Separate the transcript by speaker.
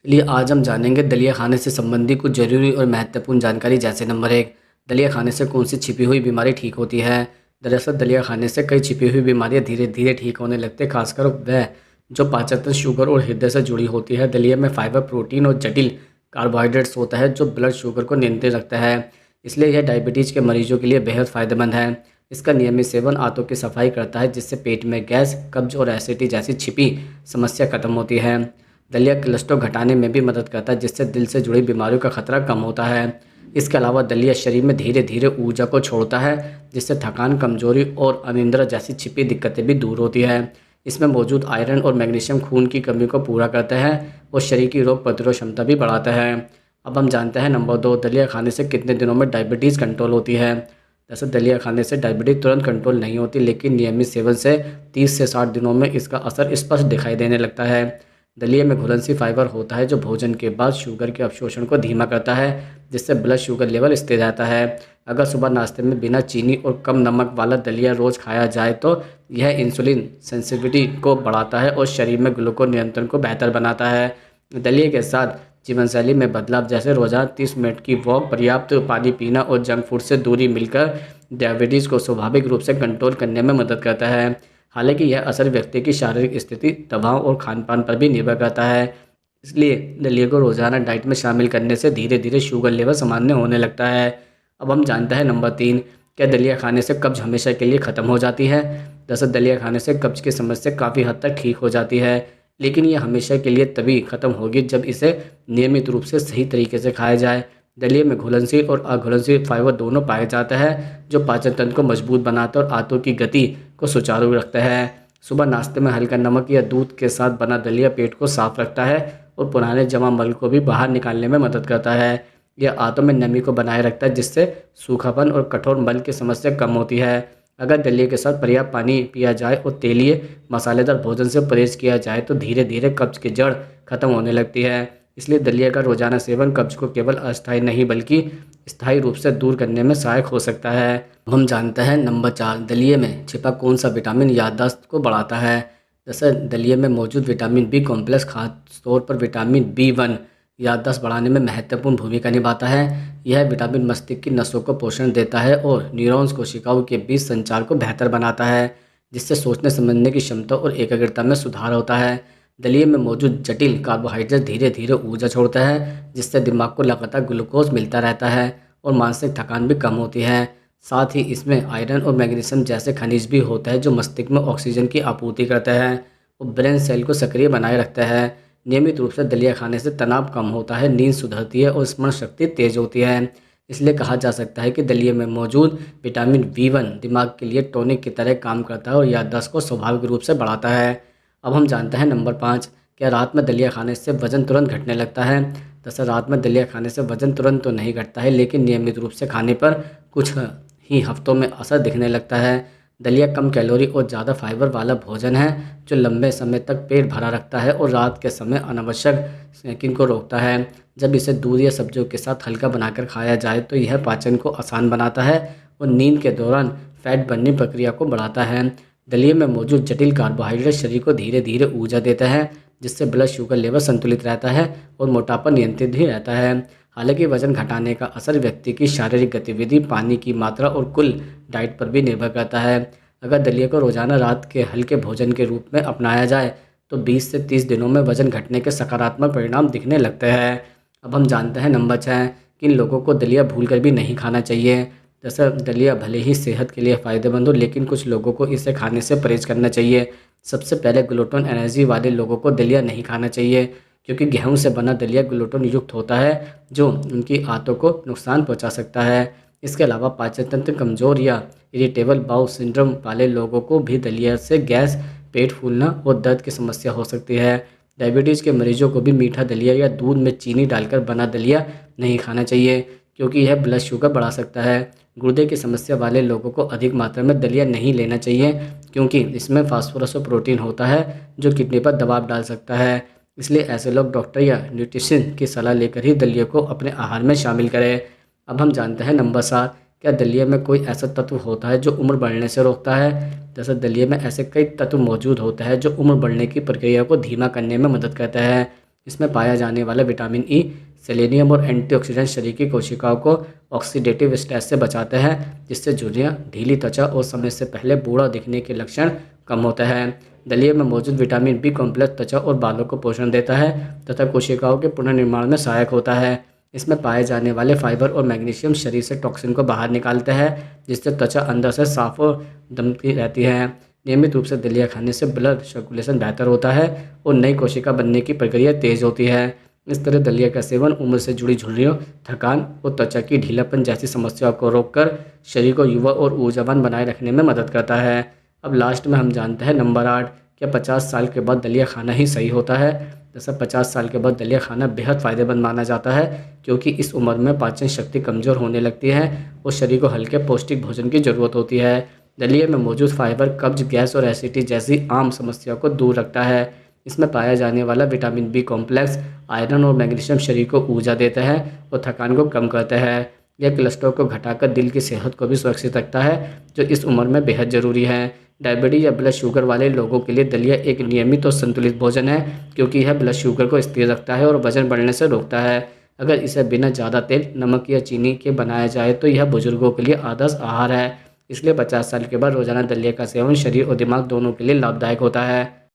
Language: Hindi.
Speaker 1: चलिए आज हम जानेंगे दलिया खाने से संबंधित कुछ जरूरी और महत्वपूर्ण जानकारी। जैसे नंबर 1, दलिया खाने से कौन सी छिपी हुई बीमारी ठीक होती है। दरअसल दलिया खाने से कई छिपी हुई बीमारियां धीरे धीरे ठीक होने लगती है, खासकर वह जो पाचन तंत्र, शुगर और हृदय से जुड़ी होती है। दलिया में फाइबर, प्रोटीन और जटिल कार्बोहाइड्रेट्स होता है जो ब्लड शुगर को नियंत्रित रखता है। इसलिए यह डायबिटीज़ के मरीजों के लिए बेहद फ़ायदेमंद है। इसका नियमित सेवन आंतों की सफाई करता है, जिससे पेट में गैस, कब्ज और एसिडिटी जैसी छिपी समस्या खत्म होती है। दलिया कोलेस्ट्रॉल घटाने में भी मदद करता है, जिससे दिल से जुड़ी बीमारियों का खतरा कम होता है। इसके अलावा दलिया शरीर में धीरे धीरे ऊर्जा को छोड़ता है, जिससे थकान, कमजोरी और अनिद्रा जैसी छिपी दिक्कतें भी दूर होती है। इसमें मौजूद आयरन और मैग्नीशियम खून की कमी को पूरा करता है और शरीर की रोग प्रतिरोध क्षमता भी बढ़ाता है। अब हम जानते हैं नंबर 2, दलिया खाने से कितने दिनों में डायबिटीज़ कंट्रोल होती है। वैसे दलिया खाने से डायबिटीज़ तुरंत कंट्रोल नहीं होती, लेकिन नियमित सेवन से 30 से 60 दिनों में इसका असर स्पष्ट दिखाई देने लगता है। दलिया में घुलनशील फाइबर होता है जो भोजन के बाद शुगर के अवशोषण को धीमा करता है, जिससे ब्लड शुगर लेवल स्थिर रहता है। अगर सुबह नाश्ते में बिना चीनी और कम नमक वाला दलिया रोज़ खाया जाए तो यह इंसुलिन सेंसिटिविटी को बढ़ाता है और शरीर में ग्लूकोज नियंत्रण को बेहतर बनाता है। दलिया के साथ जीवनशैली में बदलाव, जैसे रोज़ाना 30 मिनट की वॉक, पर्याप्त पानी पीना और जंक फूड से दूरी मिलकर डायबिटीज़ को स्वाभाविक रूप से कंट्रोल करने में मदद करता है। हालांकि यह असर व्यक्ति की शारीरिक स्थिति, दबाव और खान-पान पर भी निर्भर करता है। इसलिए दलिया को रोज़ाना डाइट में शामिल करने से धीरे धीरे शुगर लेवल सामान्य होने लगता है। अब हम जानते हैं नंबर 3, क्या दलिया खाने से कब्ज हमेशा के लिए ख़त्म हो जाती है। दरअसल दलिया खाने से कब्ज की समस्या काफ़ी हद तक ठीक हो जाती है, लेकिन यह हमेशा के लिए तभी ख़त्म होगी जब इसे नियमित रूप से सही तरीके से खाया जाए। दलिया में घुलनशील और अघुलनशील फाइबर दोनों पाया जाता है, जो पाचन तंत्र को मजबूत बनाता है और आंतों की गति को सुचारू रखता है। सुबह नाश्ते में हल्का नमक या दूध के साथ बना दलिया पेट को साफ रखता है और पुराने जमा मल को भी बाहर निकालने में मदद करता है। यह आंतों में नमी को बनाए रखता है, जिससे सूखापन और कठोर मल की समस्या कम होती है। अगर दलिया के साथ पर्याप्त पानी पिया जाए और तेलीय मसालेदार भोजन से परहेज किया जाए तो धीरे धीरे कब्ज की जड़ खत्म होने लगती है। इसलिए दलिया का रोजाना सेवन कब्ज को केवल अस्थायी नहीं बल्कि स्थायी रूप से दूर करने में सहायक हो सकता है। अब हम जानते हैं नंबर 4, दलिये में छिपा कौन सा विटामिन याददाश्त को बढ़ाता है। जैसे दलिये में मौजूद विटामिन बी कॉम्प्लेक्स, खास तौर पर विटामिन B1, याददाश्त बढ़ाने में महत्वपूर्ण भूमिका निभाता है। यह विटामिन मस्तिष्क की नसों को पोषण देता है और न्यूरॉन्स कोशिकाओं के बीच संचार को बेहतर बनाता है, जिससे सोचने समझने की क्षमता और एकाग्रता में सुधार होता है। दलिये में मौजूद जटिल कार्बोहाइड्रेट धीरे धीरे ऊर्जा छोड़ता है, जिससे दिमाग को लगातार ग्लूकोज मिलता रहता है और मानसिक थकान भी कम होती है। साथ ही इसमें आयरन और मैग्नीशियम जैसे खनिज भी होता है जो मस्तिष्क में ऑक्सीजन की आपूर्ति करता है और ब्रेन सेल को सक्रिय बनाए रखता है। नियमित रूप से दलिया खाने से तनाव कम होता है, नींद सुधरती है और स्मरण शक्ति तेज होती है। इसलिए कहा जा सकता है कि दलिया में मौजूद विटामिन B1 दिमाग के लिए टॉनिक की तरह काम करता है और याददाश्त को स्वाभाविक रूप से बढ़ाता है। अब हम जानते हैं नंबर 5, क्या रात में दलिया खाने से वजन तुरंत घटने लगता है। दरअसल रात में दलिया खाने से वजन तुरंत तो नहीं घटता है, लेकिन नियमित रूप से खाने पर कुछ ही हफ्तों में असर दिखने लगता है। दलिया कम कैलोरी और ज़्यादा फाइबर वाला भोजन है जो लंबे समय तक पेट भरा रखता है और रात के समय अनावश्यक स्नैकिंग को रोकता है। जब इसे दूध या सब्जियों के साथ हल्का बनाकर खाया जाए तो यह पाचन को आसान बनाता है और नींद के दौरान फैट बनने प्रक्रिया को बढ़ाता है। दलिया में मौजूद जटिल कार्बोहाइड्रेट शरीर को धीरे धीरे ऊर्जा देता है, जिससे ब्लड शुगर लेवल संतुलित रहता है और मोटापा नियंत्रित भी रहता है। हालांकि वजन घटाने का असर व्यक्ति की शारीरिक गतिविधि, पानी की मात्रा और कुल डाइट पर भी निर्भर करता है। अगर दलिया को रोजाना रात के हल्के भोजन के रूप में अपनाया जाए तो 20 से 30 दिनों में वजन घटने के सकारात्मक परिणाम दिखने लगते हैं। अब हम जानते हैं नंबर 6, किन लोगों को दलिया भूलकर भी नहीं खाना चाहिए। जैसे दलिया भले ही सेहत के लिए फ़ायदेमंद हो, लेकिन कुछ लोगों को इसे खाने से परहेज करना चाहिए। सबसे पहले ग्लूटेन एलर्जी वाले लोगों को दलिया नहीं खाना चाहिए, क्योंकि गेहूं से बना दलिया ग्लूटेन युक्त होता है जो उनकी आंतों को नुकसान पहुंचा सकता है। इसके अलावा पाचन तंत्र कमज़ोर या इरिटेबल बाउल सिंड्रोम वाले लोगों को भी दलिया से गैस, पेट फूलना और दर्द की समस्या हो सकती है। डायबिटीज़ के मरीजों को भी मीठा दलिया या दूध में चीनी डालकर बना दलिया नहीं खाना चाहिए, क्योंकि यह ब्लड शुगर बढ़ा सकता है। गुर्दे की समस्या वाले लोगों को अधिक मात्रा में दलिया नहीं लेना चाहिए, क्योंकि इसमें फास्फोरस और प्रोटीन होता है जो किडनी पर दबाव डाल सकता है। इसलिए ऐसे लोग डॉक्टर या न्यूट्रिशन की सलाह लेकर ही दलिया को अपने आहार में शामिल करें। अब हम जानते हैं नंबर 7, क्या दलिया में कोई ऐसा तत्व होता है जो उम्र बढ़ने से रोकता है। दरअसल दलिया में ऐसे कई तत्व मौजूद होते हैं जो उम्र बढ़ने की प्रक्रिया को धीमा करने में मदद करता है। इसमें पाया जाने वाला विटामिन ई, सेलेनियम और एंटीऑक्सीडेंट शरीर की कोशिकाओं को ऑक्सीडेटिव स्ट्रेस से बचाते हैं, जिससे झुर्रियाँ, ढीली त्वचा और समय से पहले बूढ़ा दिखने के लक्षण कम होते हैं। दलिया में मौजूद विटामिन बी कॉम्प्लेक्स त्वचा और बालों को पोषण देता है तथा कोशिकाओं के पुनर्निर्माण में सहायक होता है। इसमें पाए जाने वाले फाइबर और मैग्नीशियम शरीर से टॉक्सिन को बाहर निकालते हैं, जिससे त्वचा अंदर से साफ और दमकती रहती है। नियमित रूप से दलिया खाने से ब्लड सर्कुलेशन बेहतर होता है और नई कोशिका बनने की प्रक्रिया तेज होती है। इस तरह दलिया का सेवन उम्र से जुड़ी झुर्रियों, थकान और त्वचा की ढीलापन जैसी समस्याओं को रोककर शरीर को युवा और ऊर्जावान बनाए रखने में मदद करता है। अब लास्ट में हम जानते हैं नंबर 8, क्या 50 साल के बाद दलिया खाना ही सही होता है? जैसा 50 साल के बाद दलिया खाना बेहद फ़ायदेमंद माना जाता है, क्योंकि इस उम्र में पाचन शक्ति कमज़ोर होने लगती है और शरीर को हल्के पौष्टिक भोजन की ज़रूरत होती है। दलिया में मौजूद फाइबर कब्ज, गैस और एसिडिटी जैसी आम समस्याओं को दूर रखता है। इसमें पाया जाने वाला विटामिन बी कॉम्प्लेक्स, आयरन और मैग्नीशियम शरीर को ऊर्जा देता है और थकान को कम करता है। यह कोलेस्ट्रॉल को घटाकर दिल की सेहत को भी सुरक्षित रखता है, जो इस उम्र में बेहद ज़रूरी है। डायबिटीज़ या ब्लड शुगर वाले लोगों के लिए दलिया एक नियमित और संतुलित भोजन है, क्योंकि यह ब्लड शुगर को स्थिर रखता है और वजन बढ़ने से रोकता है। अगर इसे बिना ज़्यादा तेल, नमक या चीनी के बनाया जाए तो यह बुजुर्गों के लिए आदर्श आहार है। इसलिए 50 साल के बाद रोज़ाना दलिया का सेवन शरीर और दिमाग दोनों के लिए लाभदायक होता है।